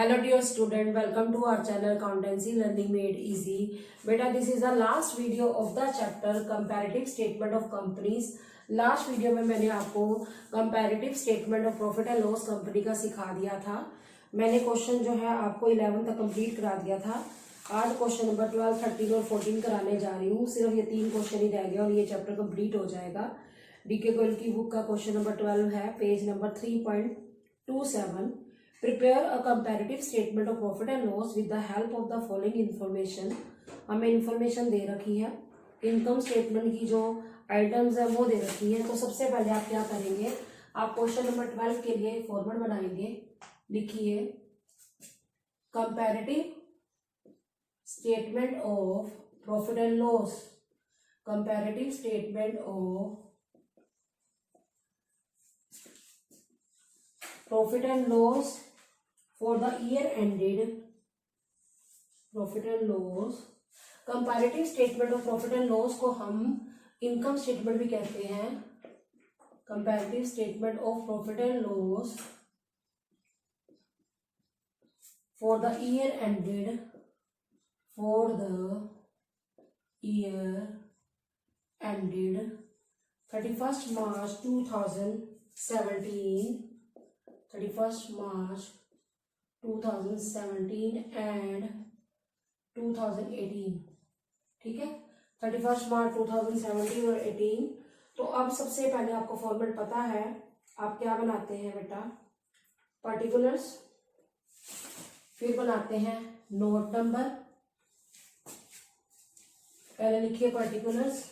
Hello dear student, welcome to our channel Accountancy Learning Made Easy. Beta, this is the last video of the chapter Comparative Statement of Companies. Last video में मैंने आपको comparative statement of profit and loss company का सिखा दिया था। मैंने question जो है आपको 11 तक कंप्लीट करा दिया था। आज क्वेश्चन नंबर 12, 13 और 14 कराने जा रही हूँ। सिर्फ ये 3 क्वेश्चन ही रह गया और ये चैप्टर कंप्लीट हो जाएगा। डीके गोयल की बुक का क्वेश्चन नंबर 12 है, page number 3.27। Prepare a comparative statement of profit and loss with the help of the following information. हमें इन्फॉर्मेशन दे रखी है, इनकम स्टेटमेंट की जो आइटम्स है वो दे रखी है। तो सबसे पहले आप क्या करेंगे, आप क्वेश्चन नंबर 12 के लिए फॉर्मेट बनाएंगे। लिखिए comparative statement of profit and loss, comparative statement of profit and loss for the year ended, profit and loss. Comparative statement of profit and loss को हम इनकम स्टेटमेंट भी कहते हैं। Comparative statement of profit and loss for the year ended, for the year ended 31st March 2017, 31st March 2017 and 2018। ठीक है, 31st March 2017 और 18। तो अब सबसे पहले आपको फॉर्मेट पता है, आप क्या बनाते हैं बेटा, पर्टिकुलर्स, फिर बनाते हैं नोट नंबर। पहले लिखिए पर्टिकुलर्स,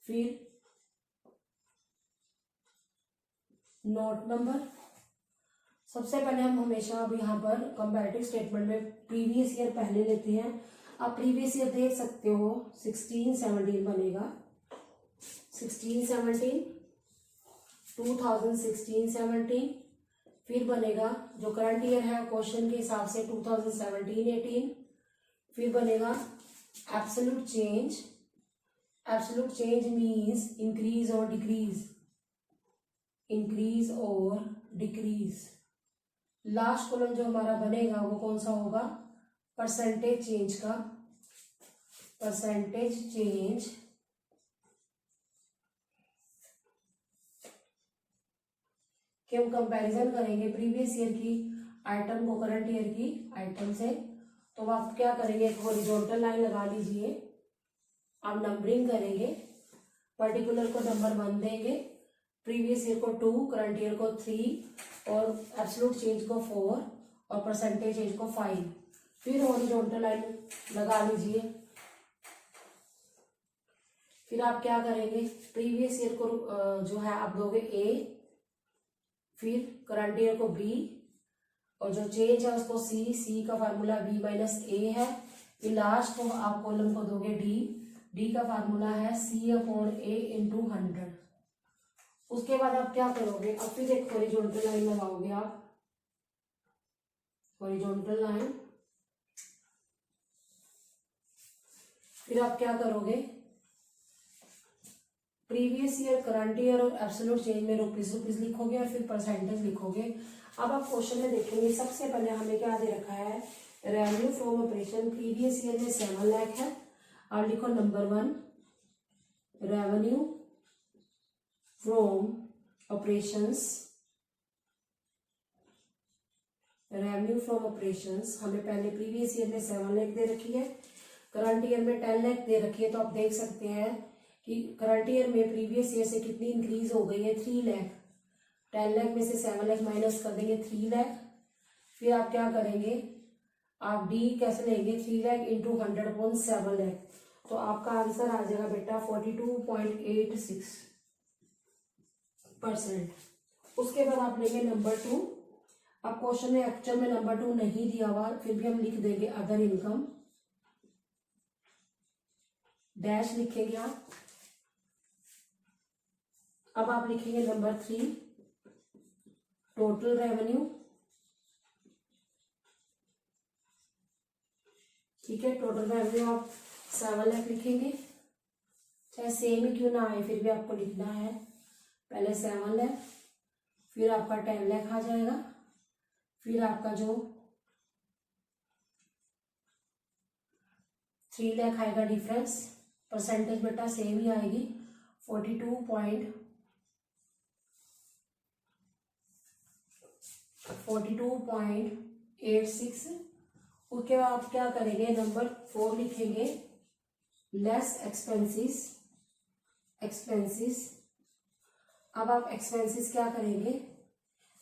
फिर नोट नंबर। सबसे पहले हम हमेशा अब यहाँ पर कंपैरेटिव स्टेटमेंट में प्रीवियस ईयर पहले लेते हैं। आप प्रीवियस ईयर देख सकते हो, 16-17 बनेगा, 16-17, 2016-17। फिर बनेगा जो करंट ईयर है क्वेश्चन के हिसाब से 2017-18। फिर बनेगा absolute change, absolute change means increase और डिक्रीज, इंक्रीज और डिक्रीज। लास्ट कॉलम जो हमारा बनेगा वो कौन सा होगा, परसेंटेज चेंज का, परसेंटेज चेंज कि हम कंपैरिजन करेंगे प्रीवियस ईयर की आइटम को करंट ईयर की आइटम से। तो आप क्या करेंगे, एक हॉरिजॉन्टल लाइन लगा लीजिए, आप नंबरिंग करेंगे, पर्टिकुलर को नंबर 1 देंगे, प्रीवियस ईयर को 2, करंट ईयर को 3 और एब्सोल्यूट चेंज को 4 और परसेंटेज चेंज को 5। फिर हॉरिजॉन्टल लाइन लगा लीजिए। फिर आप क्या करेंगे, प्रीवियस ईयर को जो है आप दोगे A, फिर करंट ईयर को B और जो चेंज है उसको C, C का फार्मूला B माइनस A है। फिर लास्ट को आप कॉलम को दोगे D, D का फार्मूला है C/A इंटू 100। उसके बाद आप क्या करोगे, अब फिर एक हॉरिजॉन्टल लाइन लगाओगे आप, हॉरिजॉन्टल लाइन। फिर आप क्या करोगे, प्रीवियस ईयर, करंट ईयर और एब्सोल्यूट चेंज में रुपीज लिखोगे और फिर परसेंटेज लिखोगे। अब आप क्वेश्चन में देखेंगे, सबसे पहले हमें क्या दे रखा है, revenue from operation. Previous year में 7 लाख है। अब लिखो number 1, revenue from operations, revenue from operations हमें पहले प्रीवियस ईयर में 7 लाख दे रखी है, करंट ईयर में 10 लाख दे रखी है। तो आप देख सकते हैं कि करंट ईयर में प्रीवियस ईयर से कितनी इंक्रीज हो गई है, 3 लाख। 10 लाख में से 7 लाख माइनस कर देंगे, 3 लाख। फिर आप क्या करेंगे, आप डी कैसे लेंगे, 3 लाख इंटू 100/7 लाख। तो आपका आंसर आ जाएगा बेटा 42.86%। उसके बाद आप लेंगे नंबर 2। अब क्वेश्चन में एक्चुअल में नंबर 2 नहीं दिया हुआ, फिर भी हम लिख देंगे अदर इनकम, डैश लिखेंगे आप। अब आप लिखेंगे नंबर 3, टोटल रेवेन्यू। ठीक है, टोटल रेवेन्यू आप 7 लाख लिखेंगे, चाहे सेम ही क्यों ना आए फिर भी आपको लिखना है। पहले 7 लाख, फिर आपका 10 लाख आ जाएगा, फिर आपका जो 3 लाख आएगा डिफरेंस, परसेंटेज बेटा सेम ही आएगी 42.86। उसके बाद आप क्या करेंगे, नंबर 4 लिखेंगे, लेस एक्सपेंसिस। अब आप एक्सपेंसिस क्या करेंगे,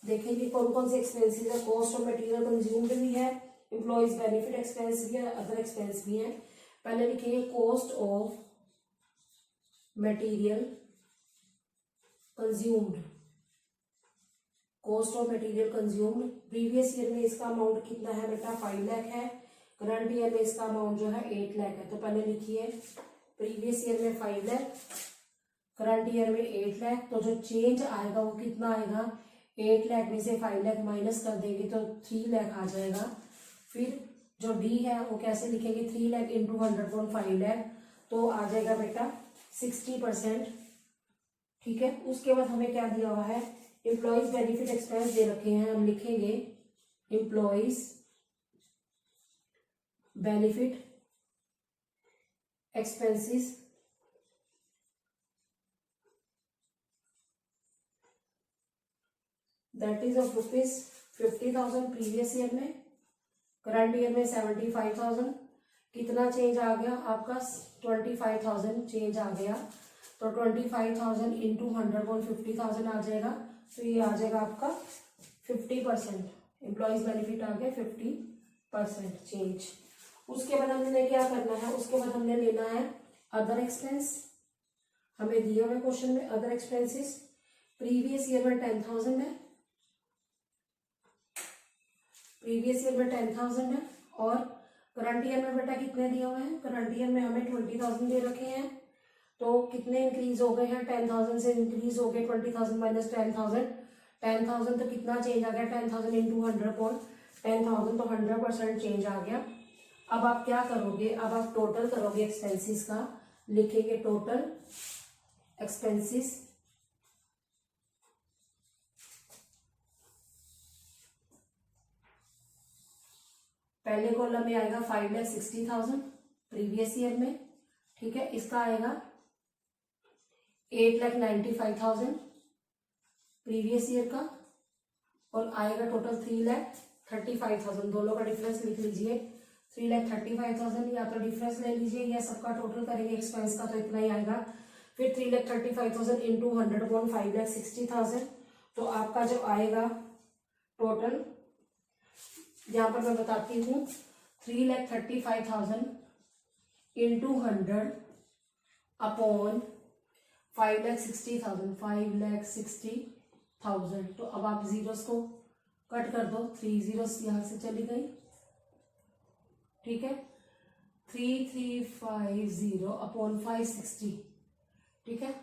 देखेंगे कौन कौन से एक्सपेंसिस है। कॉस्ट ऑफ मटेरियल कंज्यूम्ड भी है, एम्प्लॉयज बेनिफिट एक्सपेंस भी है, अदर एक्सपेंस भी है। पहले लिखेंगे cost of material consumed. Cost of material consumed previous year में इसका अमाउंट कितना है बेटा, 5 लाख है। करंट ईयर में इसका अमाउंट जो है 8 लाख है। तो पहले लिखिए प्रीवियस ईयर में 5 लाख, करंट ईयर में 8 लाख। तो जो चेंज आएगा वो कितना आएगा, 8 लाख में से 5 लाख माइनस कर देंगे तो 3 लाख आ जाएगा। फिर जो डी है वो कैसे लिखेंगे, 3 लाख इंटू 100.5 लाख, तो आ जाएगा बेटा 60%। ठीक है। उसके बाद हमें क्या दिया हुआ है, एम्प्लॉयज बेनिफिट एक्सपेंस दे रखे हैं, हम लिखेंगे employees benefit expenses that is of ₹50,000 previous year में, करंट ईयर में 75,000। कितना चेंज आ गया आपका, 25,000 चेंज आ गया। तो 25,000 इंटू 100.50,000 आ जाएगा। तो ये आ जाएगा आपका 50%। एम्प्लॉयज बेनिफिट आ गया 50% चेंज। उसके बाद हमने क्या करना है, उसके बाद हमने लेना है अदर एक्सपेंस। हमें दिए हुए क्वेश्चन में अदर एक्सपेंसेस प्रीवियस ईयर में 10,000 है, प्रीवियस ईयर में 10,000 है। और करंट ईयर में बेटा कितने दिए हुए हैं, करंट ईयर में हमें 20,000 दे रखे हैं। तो कितने इंक्रीज हो गए हैं, 10,000 से इंक्रीज हो गए 20,000 माइनस 10,000। 10,000 तो कितना चेंज आ गया, 10,000 इंटू 100.10,000 तो 100% चेंज आ गया। अब आप क्या करोगे, अब आप टोटल करोगे एक्सपेंसिस का, लिखेंगे टोटल एक्सपेंसिस। पहले कॉलम में आएगा 5,60,000 प्रीवियस ईयर में। ठीक है। इसका आएगा 8,95,000 प्रीवियस ईयर का, और आएगा टोटल 3,35,000। दोनों का डिफरेंस लिख लीजिए, 3,35,000। या तो डिफरेंस ले लीजिए या सबका टोटल करेंगे एक्सपेंस का तो इतना ही आएगा। फिर 3,35,000 इंटू 100 5,60,000। तो आपका जो आएगा टोटल, यहाँ पर मैं बताती हूँ, 3,35,000 इंटू 100 अपॉन 5,60,000, 5,60,000। तो अब आप जीरोस को कट कर दो, 3 जीरोस यहाँ से चली गई। ठीक है। 3,350 अपॉन 560। ठीक है।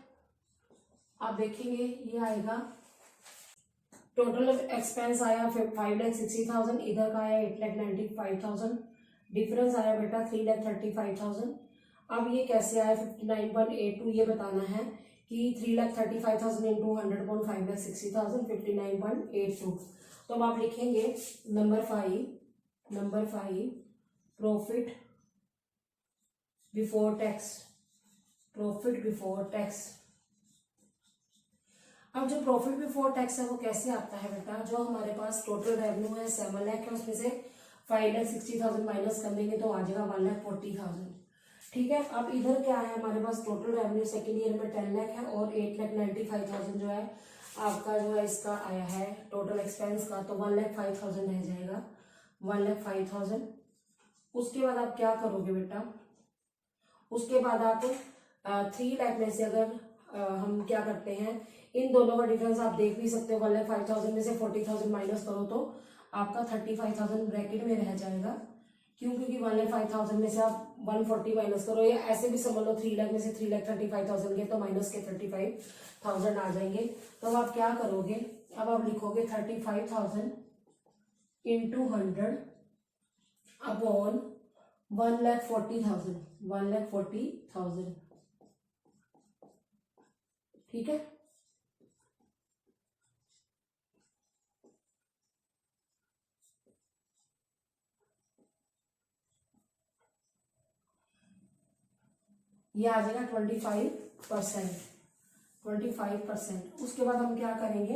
आप देखेंगे ये आएगा टोटल एक्सपेंस आया 5,60,000, इधर का आया 8,95,000, डिफरेंस आया बेटा 3,35,000। अब ये कैसे आया 59.82, ये बताना है कि 3,35,000 इंटू 100.5,60,000 59.82। तो अब आप लिखेंगे नंबर 5 प्रॉफिट बिफोर टैक्स। अब जो प्रॉफिट बिफोर टैक्स है वो कैसे आता है बेटा, जो हमारे पास टोटल रेवेन्यू है 7 लाख है, उसमें से 5,60,000 माइनस कर देंगे तो आ जाएगा 1,40,000। ठीक है। अब इधर क्या है, हमारे पास टोटल रेवेन्यू सेकेंड ईयर में 10 लाख है और 8,95,000 जो है आपका जो है इसका आया है टोटल एक्सपेंस का, तो 1,05,000 रह जाएगा, 1,05,000। उसके बाद आप क्या करोगे बेटा, उसके बाद आप 3 लाख में से अगर हम क्या करते हैं, इन दोनों का डिफरेंस आप देख भी सकते हो, 1,05,000 में से 40,000 माइनस करो तो आपका 35,000 ब्रैकेट में रह जाएगा। क्यों, क्योंकि 1,05,000 में से आप 140 माइनस करो, या ऐसे भी समझ लो 3 लाख में से 3,35,000 के तो माइनस के 35,000 आ जाएंगे। तो अब आप क्या करोगे, अब आप लिखोगे 35,000 इंटू 100 अपॉन 1,40,000। ठीक है। ये आ जाएगा 25%। उसके बाद हम क्या करेंगे,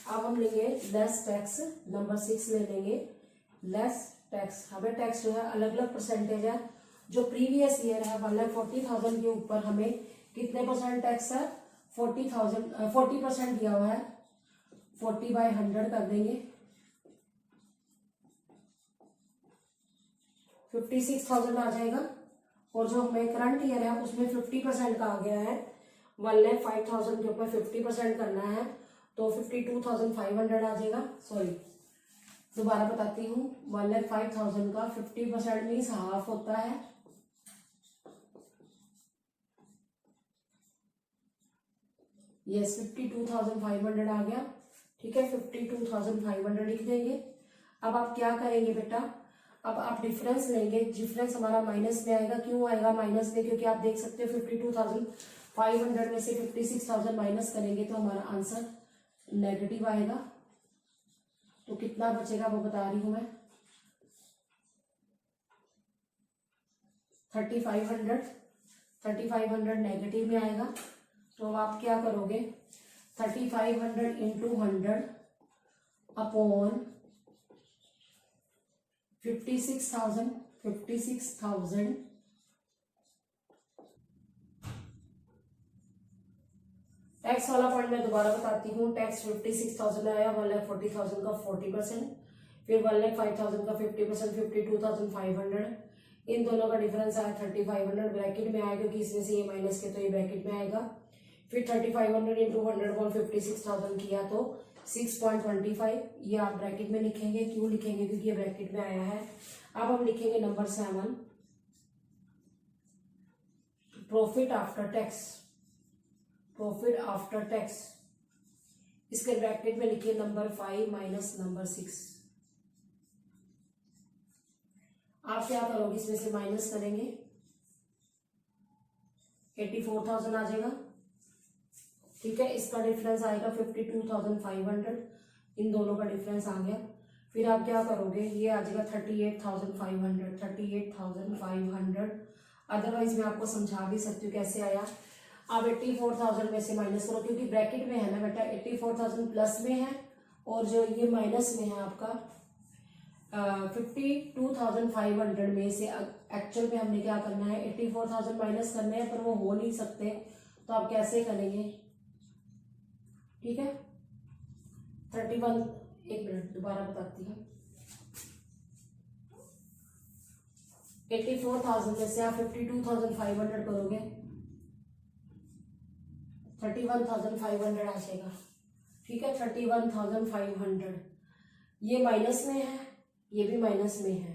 अब हम लेंगे लेस टैक्स, नंबर 6 ले लेंगे लेस टैक्स। हमें टैक्स जो है अलग अलग परसेंटेज है। जो प्रीवियस ईयर है 1,40,000 के ऊपर हमें कितने परसेंट टैक्स है, 40% दिया हुआ है। 40/100 कर देंगे, 56,000 आ जाएगा। और जो हमें करंट ईयर है उसमें 50% का आ गया है। 1,05,000 के ऊपर 50% करना है तो 52,500 आ जाएगा। सॉरी, दोबारा बताती हूँ, 1,05,000 का 50% मीन्स हाफ होता है। यस, 52,500 आ गया। ठीक है, 52,500 लिख देंगे। अब आप क्या करेंगे बेटा, अब आप डिफरेंस लेंगे। डिफरेंस हमारा माइनस में आएगा। क्यों आएगा माइनस में, क्योंकि आप देख सकते हो 52,500 में से 56,000 माइनस करेंगे तो हमारा आंसर नेगेटिव आएगा। तो कितना बचेगा वो बता रही हूं मैं, 3,500 नेगेटिव में आएगा। तो आप क्या करोगे, 3,500 इंटू 100 अपॉन 56,000 टैक्स वाला पॉइंट मैं दोबारा बताती हूँ। टैक्स 56,000 आया, 1,40,000 का 40%, फिर 1,05,000 का 50%, 52,500। इन दोनों का डिफरेंस आया 3,500, ब्रैकेट में आया क्योंकि इसमें से ये माइनस के तो ये ब्रैकेट में आएगा। फिर 3,500 इंटू 100/56,000 किया तो 6.25, ये आप ब्रैकेट में लिखेंगे। क्यों लिखेंगे, क्योंकि ये ब्रैकेट में आया है। अब हम लिखेंगे नंबर 7, प्रॉफिट आफ्टर टैक्स। इसके ब्रैकेट में लिखिए नंबर 5 माइनस नंबर 6। आप क्या करोगे, इसमें से माइनस करेंगे, 84,000 आ जाएगा। ठीक है, इसका डिफरेंस आएगा 52,500। इन दोनों का डिफरेंस आ गया। फिर आप क्या करोगे, ये आ जाएगा 38,500। अदरवाइज मैं आपको समझा भी सकती हूँ कैसे आया। आप 84,000 में से माइनस करो, क्योंकि ब्रैकेट में है ना बेटा, 84,000 प्लस में है और जो ये माइनस में है आपका 52,500 में से। एक्चुअल में हमने क्या करना है, 84,000 माइनस करने हैं, पर वो हो नहीं सकते, तो आप कैसे करेंगे। ठीक है, 31, एक मिनट दोबारा बताती हूँ। 84,000 में से आप 52,500 करोगे, 31,500 आ जाएगा। ठीक है, 31,500। ये माइनस में है, ये भी माइनस में है,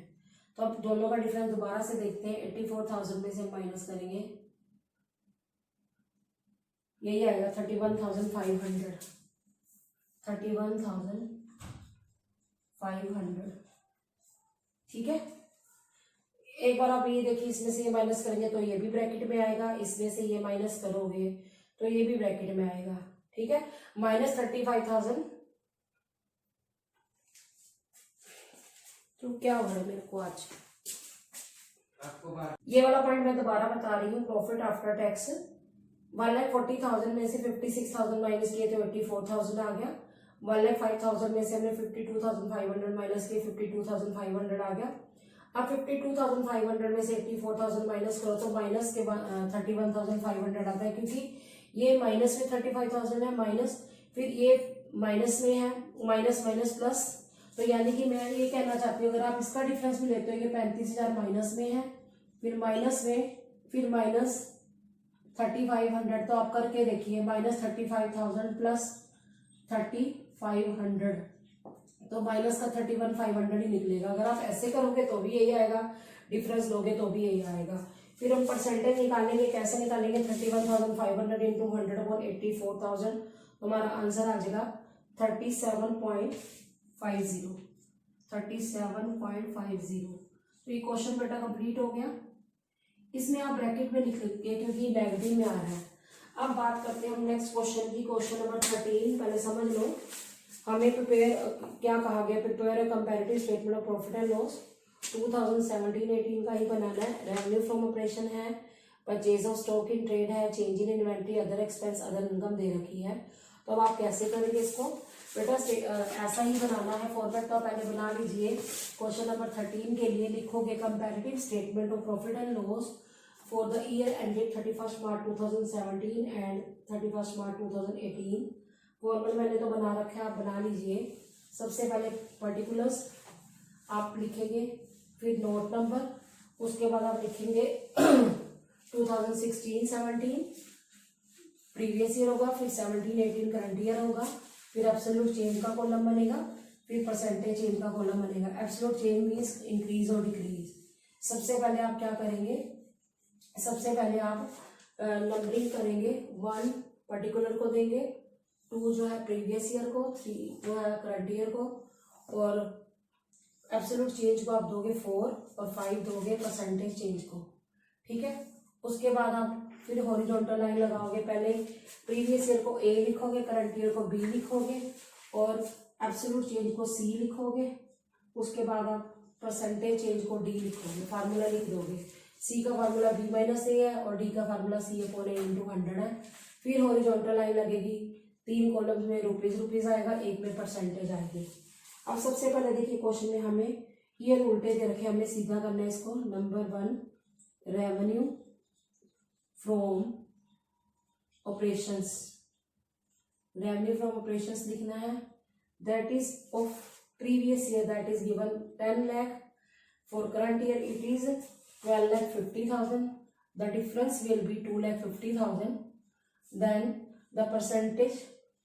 तो अब दोनों का डिफरेंस दोबारा से देखते हैं। 84,000 में से हम माइनस करेंगे, यही आएगा 31,500। ठीक है, एक बार आप ये देखिए, इसमें से ये माइनस करेंगे तो ये भी ब्रैकेट में आएगा, इसमें से ये माइनस करोगे तो ये भी ब्रैकेट में आएगा। ठीक है, -35,000। तो क्या हो रहा है मेरे को आज, ये वाला पॉइंट मैं दोबारा बता रही हूँ। प्रॉफिट आफ्टर टैक्स 1,40,000 में से 56,000 माइनस किए तो 84,000 आ गया। 1,05,000 में से हमने 52,500 माइनस किए, 52,500 आ गया। अब 52,500 में से 84,000 माइनस करो तो माइनस के बाद 31,500 आता है, क्योंकि ये माइनस में 35,000 है, माइनस फिर ये माइनस में है, माइनस माइनस प्लस। तो यानी कि मैं ये कहना चाहती हूँ, अगर आप इसका डिफरेंस भी लेते हो, ये 35,000 माइनस में है, फिर माइनस में, फिर माइनस 3,500। तो आप करके देखिए, -35,000 प्लस 3,500 तो माइनस का 31,500 ही निकलेगा। अगर आप ऐसे करोगे तो भी यही आएगा, डिफरेंस लोगे तो भी यही आएगा। फिर हम परसेंटेज निकालेंगे, कैसे निकालेंगे, 31,500 इंटू 100/84,000, तो हमारा आंसर आ जाएगा 37.50। तो ये क्वेश्चन बेटा कंप्लीट हो गया। इसमें आप ब्रैकेट में लिख लीजिए क्योंकि नेगेटिव में आ रहा है। अब बात करते हैं हम नेक्स्ट क्वेश्चन की, क्वेश्चन नंबर 13। पहले समझ लो हमें क्या कहा गया, prepare a comparative statement of profit and loss 2017-18 का ही बनाना है। रेवेन्यू फ्रॉम ऑपरेशन है, purchase of stock in trade है, change in inventory, other expense, other income दे रखी है। तो अब आप कैसे करेंगे इसको बेटा, ऐसा ही बनाना है फॉर्मेट। तो आप पहले बना लीजिए। क्वेश्चन नंबर 13 के लिए लिखोगे comparative statement of profit and loss for the year ended 31 March 2017 and 31 March 2018। Format मैंने तो बना रखा है, आप बना लीजिए। सबसे पहले पर्टिकुलर्स आप लिखेंगे, फिर नोट नंबर, उसके बाद आप लिखेंगे 2016-17 प्रीवियस ईयर होगा, फिर 17-18 करंट ईयर होगा, फिर एब्सोल्यूट चेंज का कॉलम बनेगा, फिर परसेंटेज चेंज का कॉलम बनेगा। एब्सोल्यूट चेंज मीन्स इंक्रीज और डिक्रीज। सबसे पहले आप क्या करेंगे, सबसे पहले आप नंबरिंग करेंगे। 1 पर्टिकुलर को देंगे, 2 जो है प्रीवियस ईयर को, 3 जो है करंट ईयर को, और एब्सोल्यूट चेंज को आप दोगे 4 और 5 दोगे परसेंटेज चेंज को। ठीक है। उसके बाद आप फिर हॉरिजॉन्टल लाइन लगाओगे। पहले प्रीवियस ईयर को ए लिखोगे, करंट ईयर को बी लिखोगे और एब्सोल्यूट चेंज को सी लिखोगे। उसके बाद आप परसेंटेज चेंज को डी लिखोगे, फार्मूला लिख दोगे। सी का फार्मूला बी माइनस ए है और डी का फार्मूला सी अपॉन ए इंटू 100 है। फिर हॉरिजॉन्टल लाइन लगेगी, 3 कॉलम्स में रुपीज आएगा, 1 में परसेंटेज आएगी। अब सबसे पहले देखिए क्वेश्चन में हमें ईयर उल्टे दे रखे, हमने सीधा करना है इसको। Number 1 revenue from operations, revenue from operations लिखना है। That is of previous year, that is given 10 lakh. For current year it is 12,50,000. The difference will be 2,50,000. Then the percentage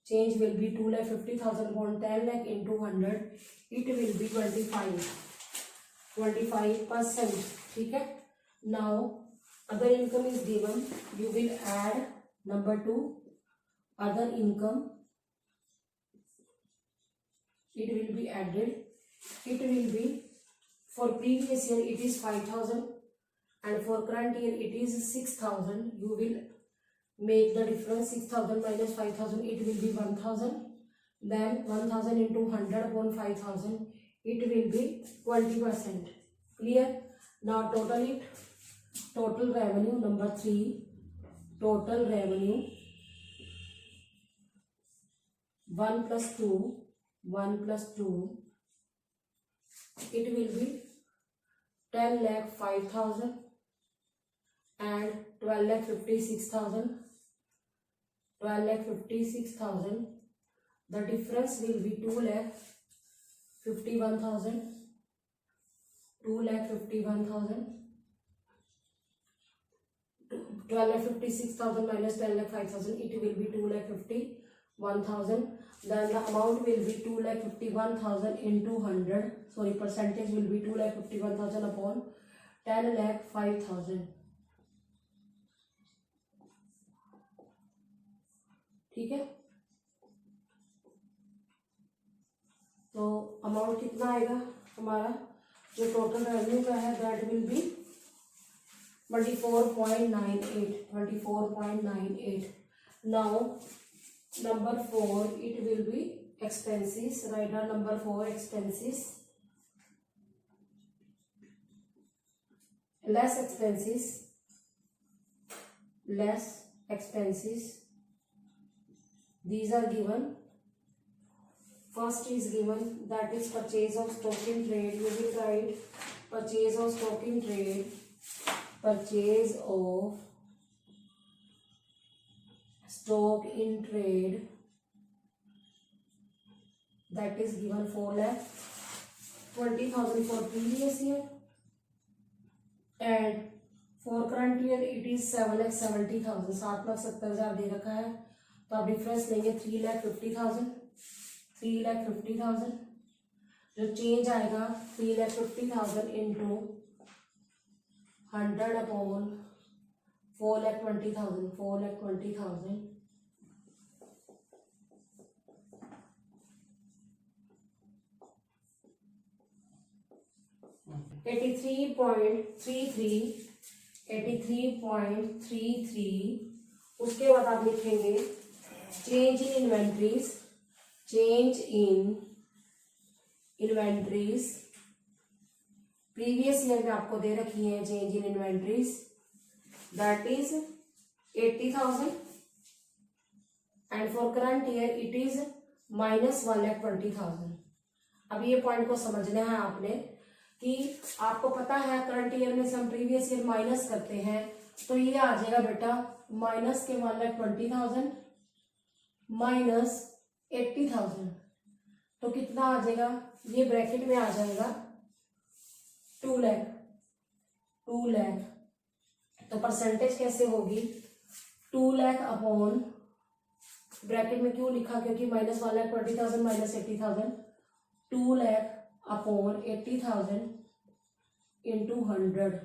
change will be 2,50,000 upon 10 lakh into 100. It will be 25%. ठीक है। Now other income is given. You will add number 2 other income. It will be added. It will be for previous year it is 5,000 and for current year it is 6,000. You will make the difference. 6,000 minus 5,000, it will be 1,000. Then 1,000 into 100 upon 5,000, it will be 20%. Clear? Now total it. Total revenue number 3. Total revenue 1 plus 2. 1 plus 2. It will be 10,05,000 and 12,56,000. 12,56,000. The difference will be 2,51,000. 2,51,000. 12,56,000 minus 12,05,000. It will be 2,51,000. Then the amount will be 2,51,000 into 100. Sorry, percentage will be 2,51,000 upon 10,05,000. ठीक है। तो amount कितना आएगा हमारा जो total revenue का है, that will be 24.98. 24.98. Now number 4, it will be expenses. Write down number 4 expenses. Less expenses. Less expenses. These are given. First is given, that is purchase of stock in trade. You will write purchase of stock in trade. Purchase of stock in trade, that is given 4,20,000 for previous year and for current year it is 7,70,000. 7,70,000 दे रखा है। तो आप difference लेंगे 3,50,000. 3,50,000 जो change आएगा 3,50,000 into 100 upon 4,20,000. 4,20,000 83.33. उसके बाद आप लिखेंगे change in inventories. Change in inventories previous year में आपको दे रखी है change in inventories. that is 80,000 and for current year it is minus 1,20,000। अब ये पॉइंट को समझना है आपने कि आपको पता है करंट ईयर में से हम प्रीवियस ईयर माइनस करते हैं, तो ये आ जाएगा बेटा माइनस के 1,20,000 माइनस 80,000, तो कितना आ जाएगा, ये ब्रैकेट में आ जाएगा 2 लाख। तो परसेंटेज कैसे होगी, 2 लाख अपॉन, ब्रैकेट में क्यों लिखा, क्योंकि minus 1,20,000 minus 80,000, 2 lakh upon 80,000 into 100।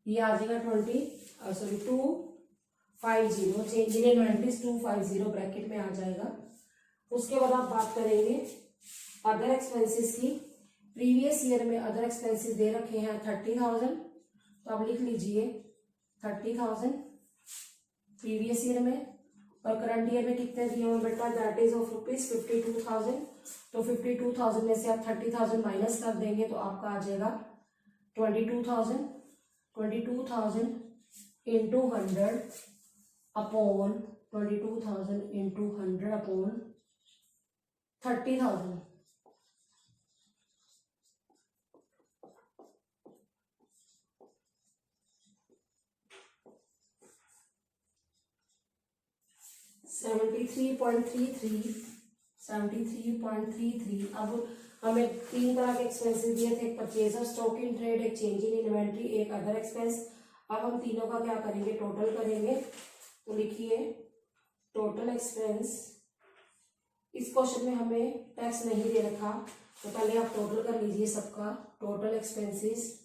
ये आ जाएगा 250, चेंज इन इन्वेंटरीज 250 ब्रैकेट में आ जाएगा। उसके बाद आप बात करेंगे अदर एक्सपेंसेस की। प्रीवियस ईयर में अदर एक्सपेंसेस दे रखे हैं 30,000, तो आप लिख लीजिए 30,000 प्रीवियस ईयर में, और करंट ईयर में कितने दिए हुए बेटा, दैट इज ऑफ रुपीज 52,000। तो 52,000 में से आप 30,000 माइनस कर देंगे तो आपका आ जाएगा 22,000 इंटू 100 अपॉन 22,000 इंटू 100 अपॉन 30,000। $73.33। अब हमें 3 तरह के एक्सपेंसेस दिए थे, एक purchase of stock in trade, एक चेंज इन इन्वेंट्री, एक अदर एक्सपेंस। अब हम तीनों का क्या करेंगे, टोटल करेंगे। तो लिखिए टोटल एक्सपेंस। इस क्वेश्चन में हमें टैक्स नहीं दे रखा, तो पहले आप टोटल कर लीजिए सबका, टोटल एक्सपेंसेस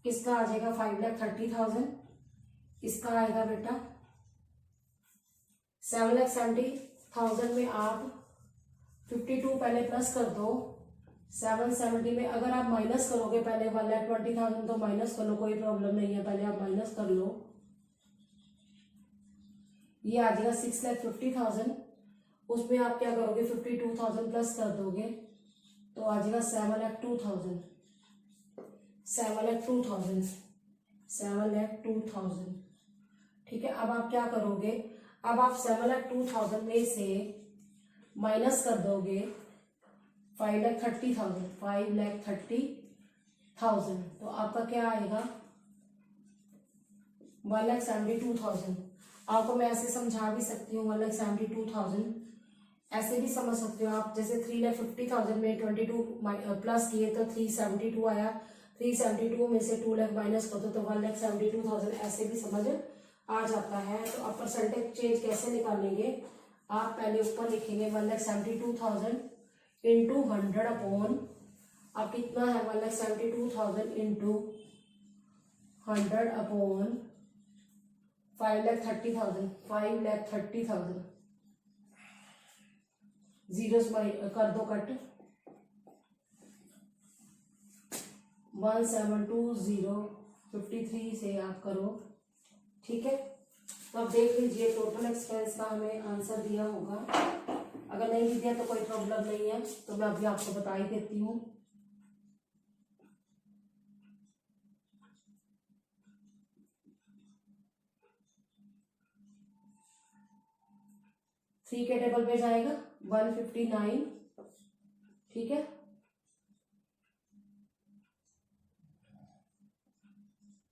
इसका आ जाएगा 5,30,000, इसका आएगा बेटा 7,70,000 में आप 52 पहले प्लस कर दो, 770 में अगर आप माइनस करोगे पहले 1,20,000 तो माइनस कर लो, कोई प्रॉब्लम नहीं है, पहले आप माइनस कर लो। ये आ जाएगा 6,50,000, उसमें आप क्या करोगे 52,000 प्लस कर दोगे तो आ जाएगा 7,02,000। ठीक है। अब आप क्या करोगे, अब आप 7,02,000 में से माइनस कर दोगे 5,30,000, तो आपका क्या आएगा 1,72,000। आपको मैं ऐसे समझा भी सकती हूँ 1,72,000, ऐसे भी समझ सकते हो आप, जैसे 3,50,000 में 22 प्लस किए तो 372 आया, 372 में से 2 लाख माइनस कर दो तो 1,72,000, ऐसे भी समझ आ जाता है। तो आप परसेंटेज चेंज कैसे निकालेंगे, आप पहले ऊपर लिखेंगे 1,72,000 इंटू 100 अपॉन, अब कितना है 1,72,000 इंटू 100 अपॉन 5,30,000 जीरो कर दो कट, 1,720.53 से आप करो। ठीक है, तो अब देख लीजिए टोटल एक्सपेंस का हमें आंसर दिया होगा, अगर नहीं भी दिया तो कोई प्रॉब्लम नहीं है, तो मैं अभी आपको बता ही देती हूँ। थ्री के टेबल पे जाएगा 159। ठीक है,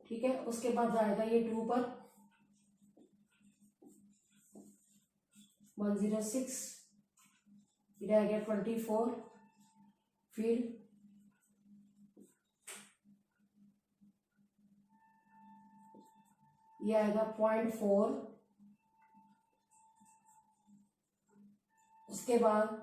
ठीक है, उसके बाद जाएगा ये 2 पर 106, फिर आएगा 24, फिर ये आएगा 0.4, उसके बाद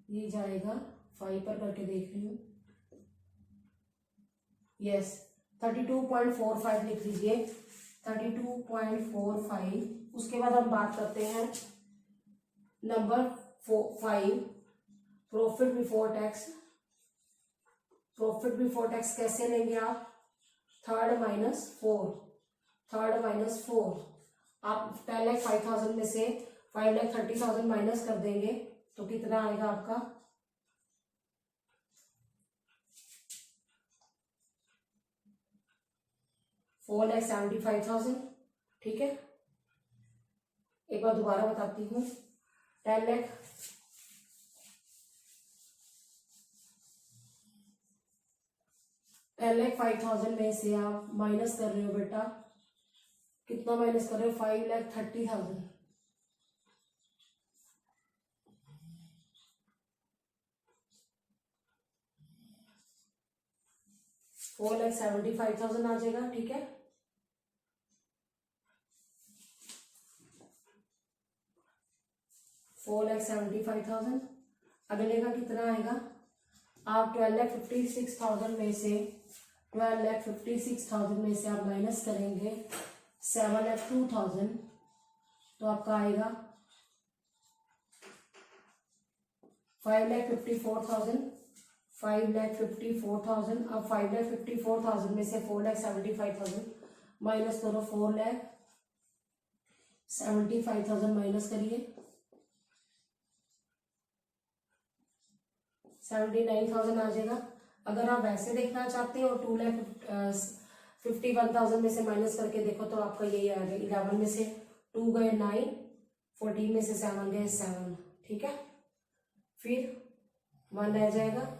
ये जाएगा 5 पर, करके देख रही हूँ, यस 32.45 लिख लीजिए, 32.45। उसके बाद हम बात करते हैं number 5, profit before tax. Profit before tax कैसे लेंगे आप, थर्ड माइनस फोर। आप 10,05,000 में से 5,30,000 माइनस कर देंगे तो कितना आएगा आपका, 4,75,000। ठीक है, एक बार दोबारा बताती हूँ, 10,05,000 में से आप माइनस कर रहे हो बेटा, कितना माइनस कर रहे हो, 5,30,000। 4,75,000 आ जाएगा। ठीक है, $4,75,000। अगले का कितना आएगा, आप 12,56,000 में से 12,56,000 में से आप माइनस करेंगे 7,02,000 तो आपका आएगा 5,54,000। 5,54,000। अब 5,54,000 में से 4,75,000 माइनस करो, 4,75,000 माइनस करिए, 79,000 आ जाएगा। अगर आप वैसे देखना चाहते हो 2,51,000 में से माइनस करके देखो तो आपका यही आएगा, 11 में से 2 गए 9, 14 में से 7 गए 7। ठीक है, फिर 1 रह जाएगा,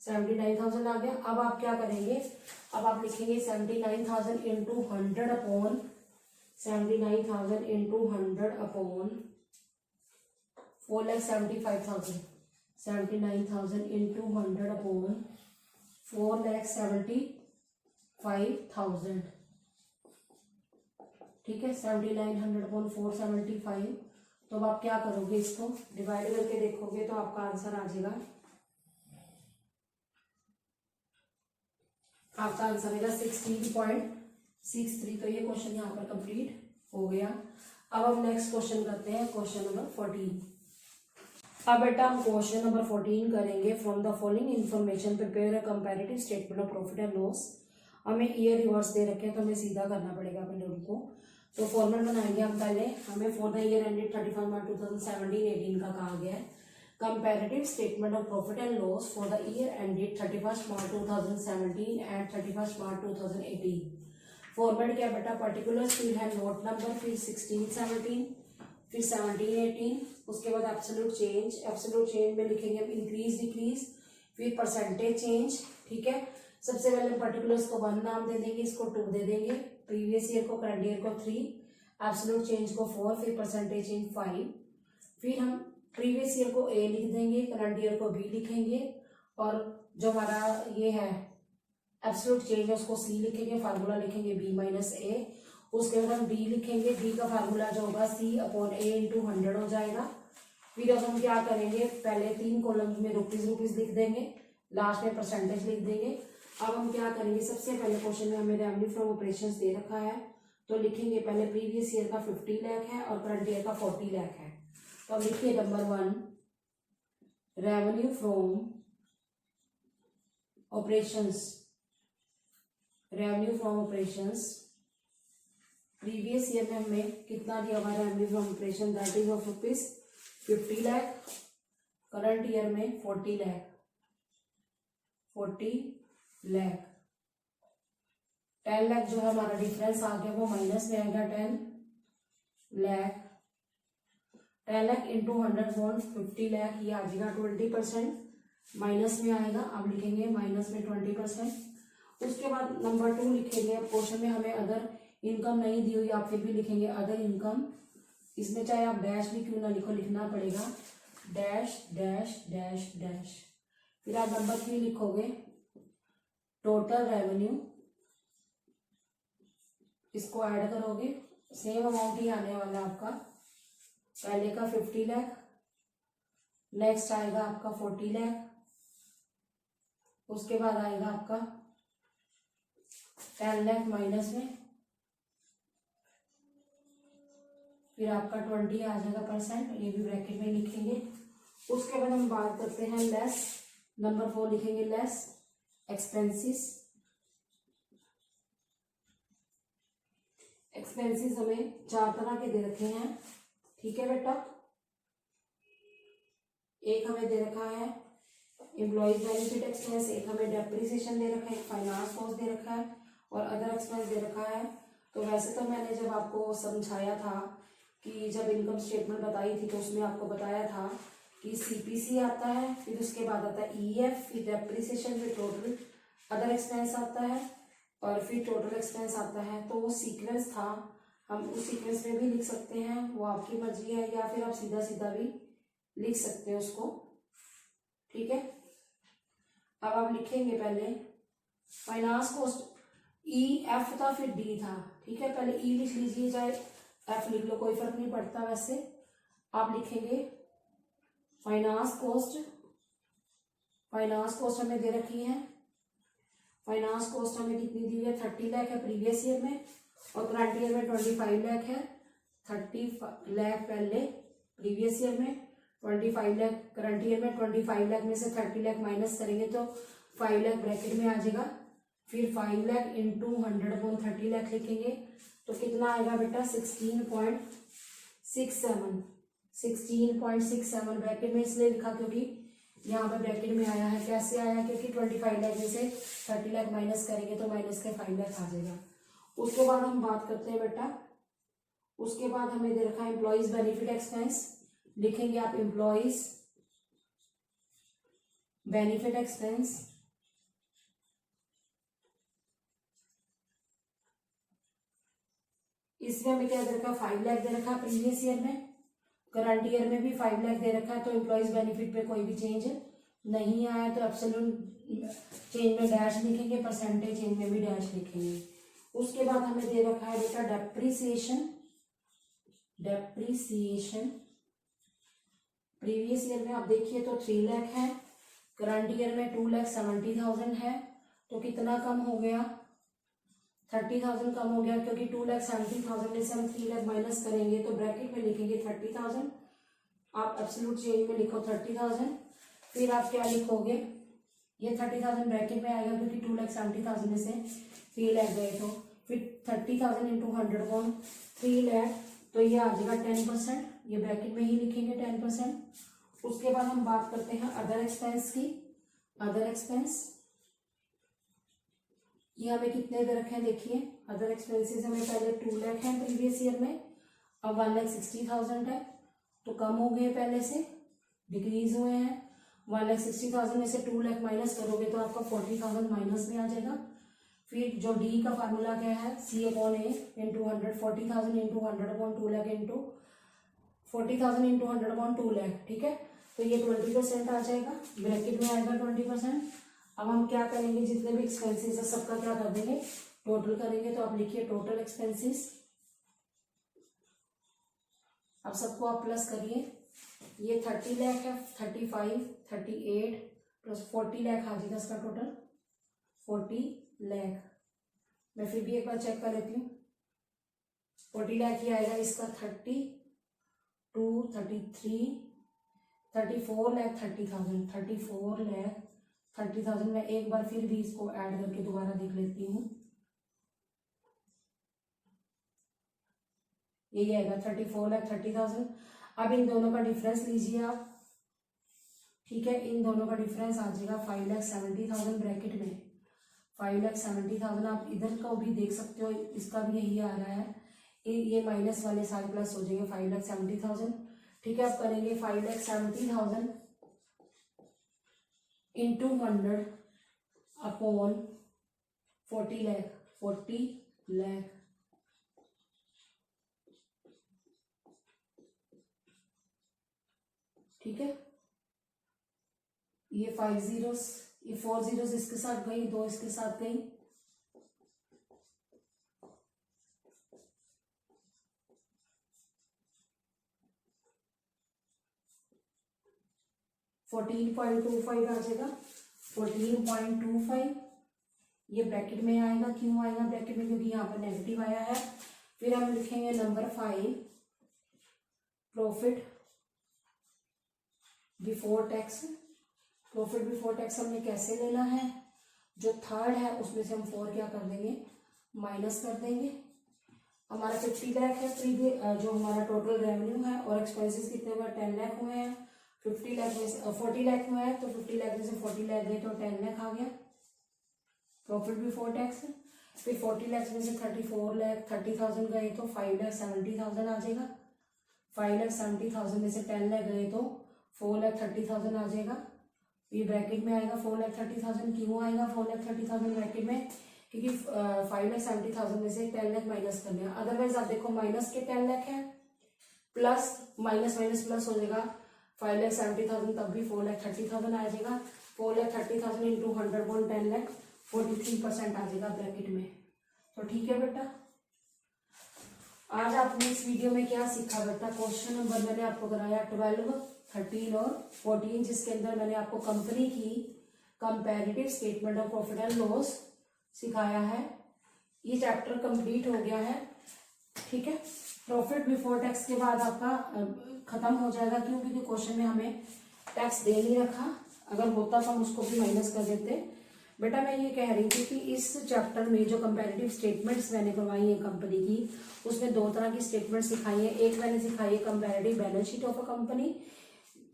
79,000 आ गया। अब आप क्या करेंगे, अब आप लिखेंगे 79,000 into 100 upon 79,000 into 100 upon 4,75,000। 79,000 into 100 upon 4,75,000। ठीक है, 7,900 अपॉन 475। तो अब आप क्या करोगे, इसको डिवाइड करके देखोगे तो आपका आंसर आ जाएगा, आपका आंसर आएगा 16.63। तो ये क्वेश्चन यहाँ पर कंप्लीट हो गया। अब हम नेक्स्ट क्वेश्चन करते हैं, क्वेश्चन नंबर 14। अब बेटा हम क्वेश्चन नंबर 14 करेंगे। From the following information prepare a comparative statement of profit and loss. हमें ईयर रिवर्स दे रखे हैं तो हमें सीधा करना पड़ेगा अपने लोगों को। तो फॉर्मेट बनाएंगे हम पहले। हमें फॉर द ईयर एंडेड 31 मार्च 2017-18 का कहा गया है comparative statement of profit and loss for the year ended 31 March 2017 and 31 March 2018। Format क्या बेटा, पर्टिकुलर फिर है नोट नंबर, फिर 16-17, फिर 17-18, उसके बाद एब्सोल्यूट चेंज। एब्सोल्यूट चेंज में लिखेंगे हम इंक्रीज डिक्रीज, फिर परसेंटेज चेंज। ठीक है, सबसे पहले पर्टिकुलर्स को 1 नाम दे देंगे, इसको 2 दे देंगे, प्रीवियस ईयर को करंट ईयर को 3, एब्सोल्यूट चेंज को 4, फिर परसेंटेज चेंज 5। फिर हम प्रीवियस ईयर को ए लिख देंगे, करंट ईयर को बी लिखेंगे, और जो हमारा ये है एब्सोल्यूट चेंज है उसको सी लिखेंगे, फार्मूला लिखेंगे बी माइनस ए। उसके बाद हम डी लिखेंगे, डी का फार्मूला जो होगा सी अपॉन ए इंटू 100 हो जाएगा। फिर अब हम क्या करेंगे, पहले 3 कॉलम में रुपीज लिख देंगे, लास्ट में परसेंटेज लिख देंगे। अब हम क्या करेंगे, सबसे पहले क्वेश्चन में हमें रेवेन्यू फ्रॉम ऑपरेशंस दे रखा है तो लिखेंगे पहले प्रीवियस ईयर का 50 लाख है और करंट ईयर का 40 लाख है। तो अब लिखिए number 1, revenue from operations. Revenue from operations previous year में हमें कितना दिया हुआ revenue from operation, that is of rupees 50 lakh. Current year में 40 लाख। 10 लाख जो है हमारा डिफरेंस आ गया वो माइनस में आएगा 10 लाख। 10 लाख इंटू 100 बॉन्ड 50 लाख, ये आ जाएगा 20% माइनस में आएगा। अब लिखेंगे माइनस में 20%। उसके बाद नंबर 2 लिखेंगे। क्वेश्चन में हमें अदर इनकम नहीं दी हुई, आप फिर भी लिखेंगे अदर इनकम। इसमें चाहे आप डैश भी क्यों ना लिखो, लिखना पड़ेगा डैश डैश डैश डैश। फिर आप नंबर 3 लिखोगे टोटल रेवेन्यू, इसको ऐड करोगे, सेम अमाउंट ही आने वाला है आपका। पहले का 50 लाख, नेक्स्ट आएगा आपका 40 लाख, उसके बाद आएगा आपका 10 लाख माइनस में, फिर आपका 20 आ जाएगा परसेंट, ये भी ब्रैकेट में लिखेंगे। उसके बाद हम बात करते हैं लेस। नंबर 4 लिखेंगे लेस। एक्सपेंसेस हमें चार तरह के दे रखे हैं, ठीक है बेटा। एक हमें दे रखा है एम्प्लॉयज बेनिफिट एक्सपेंस, एक हमें डेप्रिसिएशन दे रखा है, एक फाइनेंस कॉस्ट दे रखा है और अदर एक्सपेंस दे रखा है। तो वैसे तो मैंने जब आपको समझाया था कि जब इनकम स्टेटमेंट बताई थी तो उसमें आपको बताया था कि सीपीसी आता है, फिर उसके बाद आता है ईएफ, फिर डेप्रिसिएशन, फिर टोटल अदर एक्सपेंस आता है और फिर टोटल एक्सपेंस आता है। तो वो सीक्वेंस था, हम उस सीक्वेंस में भी लिख सकते हैं, वो आपकी मर्जी है, या फिर आप सीधा सीधा भी लिख सकते हैं उसको, ठीक है। अब आप लिखेंगे पहले फाइनेंस कॉस्ट, ई एफ था फिर डी था, ठीक है। पहले ई लिख लीजिए, चाहे एफ लिख लो, कोई फर्क नहीं पड़ता। वैसे आप लिखेंगे फाइनेंस कॉस्ट हमें दे रखी है, फाइनेंस कॉस्ट हमें कितनी दी हुई है, 30 लाख है प्रीवियस ईयर में और करंट ईयर में 25 लाख है। 30 लाख पहले प्रीवियस ईयर में, 25 लाख करंट ईयर में। 25 लाख में से 30 लाख माइनस करेंगे तो 5 लाख ब्रैकेट में आ जाएगा। फिर 5 लाख इंटू 100/30 लाख लिखेंगे तो कितना आएगा बेटा, 16.67 ब्रैकेट में इसलिए लिखा क्योंकि यहाँ पे ब्रैकेट में आया है। कैसे आया, क्योंकि 25 लाख में से 30 लाख माइनस करेंगे तो माइनस के 5 लाख आ जाएगा। उसके बाद हम बात करते हैं बेटा, उसके बाद हमें दे रखा है एम्प्लॉयज बेनिफिट एक्सपेंस। लिखेंगे आप एम्प्लॉयज बेनिफिट एक्सपेंस, इसमें हमें क्या दे रखा है, 5 लाख दे रखा है प्रीवियस ईयर में, करंट ईयर में भी 5 लाख दे रखा है। तो एम्प्लॉयज बेनिफिट पे कोई भी चेंज नहीं आया तो एब्सोल्यूट चेंज में डैश लिखेंगे, परसेंटेज चेंज में भी डैश लिखेंगे। उसके बाद हमें दे रखा है बेटा डेप्रिसिएशन प्रीवियस ईयर में आप देखिए तो 3 लाख है, करंट ईयर में 2,70,000 है। तो कितना कम हो गया, 30,000 कम हो गया, क्योंकि 2,70,000 में से हम 3 लाख माइनस करेंगे तो ब्रैकेट में लिखेंगे 30,000। आप एब्सोल्यूट चेंज में लिखो 30,000। फिर आप क्या लिखोगे, ये 30,000 ब्रैकेट में आएगा क्योंकि 2,70,000 में से 3 लाख गए। तो फिर 30,000 इंटू 100/3 लाख, तो ये आ जाएगा 10%, ये ब्रैकेट में ही लिखेंगे 10%। उसके बाद हम बात करते हैं अदर एक्सपेंस की। अदर एक्सपेंस ये हमें कितने दे रखे हैं, देखिए अदर एक्सपेंसेस हमें पहले 2 लाख है प्रीवियस ईयर में, अब 1,60,000 है। तो कम हो गए, पहले से डिक्रीज हुए हैं। 1,60,000 में से 2 लाख माइनस करोगे तो आपका 40,000 माइनस में आ जाएगा। फिर जो डी का फार्मूला क्या है, C/A into 100, 40,000 into 100/2 lakh into 40,000 into 100/2 lakh, ठीक है। तो ये 20% आ जाएगा, ब्रैकेट में आएगा 20%। अब हम क्या करेंगे, जितने भी एक्सपेंसेस है सबका क्या कर देंगे, टोटल करेंगे। तो आप लिखिए टोटल एक्सपेंसेस, अब सबको आप प्लस करिए। ये 30 लाख है, 35, 38 प्लस 40 लाख आ जाएगा इसका टोटल, 40 लाख। मैं फिर भी एक बार चेक कर लेती हूँ, 40 लाख ही आएगा इसका। 32, 33, 34 लाख 30,000, 34 लाख 30,000। मैं एक बार फिर भी इसको ऐड करके दोबारा देख लेती हूँ, यही आएगा 34 लाख 30,000। अब इन दोनों का डिफरेंस लीजिए आप, ठीक है। इन दोनों का डिफरेंस आ जाएगा 5,70,000 ब्रैकेट में, 5,70,000। आप इधर का भी देख सकते हो, इसका भी यही आ रहा है, ये माइनस वाले सारे प्लस हो जाएंगे, 5,70,000, ठीक है। आप करेंगे 5,70,000 इंटू 100/40 लाख, 40 लाख, ठीक है। ये 5 zeros, ये 4 zeros इसके साथ गई, 2 इसके साथ गई, $14.25 आ जाएगा, 14.25। ये ब्रैकेट में आएगा, क्यों आएगा ब्रैकेट में, क्योंकि यहाँ पर नेगेटिव आया है। फिर हम लिखेंगे number 5, profit before tax. Profit before tax हमने कैसे लेना है, जो थर्ड है उसमें से हम 4 क्या कर देंगे, माइनस कर देंगे। हमारा 50 लाख है जो हमारा टोटल रेवेन्यू है, और एक्सपेंसेस कितने हुए, 10 लाख हुए हैं। 50 लाख में से 40 लाख हुआ है, तो 50 लाख में से 40 लाख गए तो 10 लाख आ गया प्रॉफिट बिफोर टैक्स। फिर 40 लाख में से 34 लाख 30,000 गए तो 5,70,000 आ जाएगा। 5,70,000 में से 10 लाख गए तो 4,30,000 आ जाएगा। ये ब्रैकेट में आएगा 4,30,000। क्यों आएगा 4,30,000 ब्रैकेट में, क्योंकि 5,70,000 में से 10 लाख माइनस कर लिया। अदरवाइज आप देखो माइनस के 10 लाख है, प्लस माइनस माइनस प्लस हो जाएगा 5,70,000, तब भी 4,30,000 आ जाएगा। 4,30,000 इंटू 100/10 लाख 43% आ जाएगा ब्रैकेट में। तो ठीक है बेटा, आज आपने इस वीडियो में क्या सीखा बेटा, क्वेश्चन नंबर मैंने आपको कराया 12, 13 और 14, जिसके अंदर मैंने आपको कंपनी की comparative statement of profit and loss सिखाया है। ये चैप्टर कंप्लीट हो गया है। ठीक है, प्रॉफिट बिफोर टैक्स के बाद आपका खत्म हो जाएगा। क्यों, क्योंकि क्वेश्चन में हमें टैक्स दे नहीं रखा, अगर होता तो हम उसको भी माइनस कर देते। बेटा मैं ये कह रही थी कि इस चैप्टर में जो कंपैरेटिव स्टेटमेंट्स मैंने करवाई है कंपनी की, उसमें 2 तरह की स्टेटमेंट सिखाई है। एक मैंने सिखाई है comparative balance sheet of a company,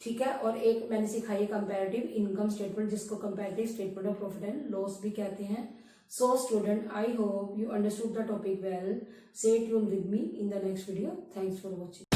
ठीक है, और एक मैंने सिखाई है कंपैरेटिव इनकम स्टेटमेंट, जिसको comparative statement of profit and loss भी कहते हैं। So student, I hope you understood the topic well. Stay tuned with me in the next video. Thanks for watching.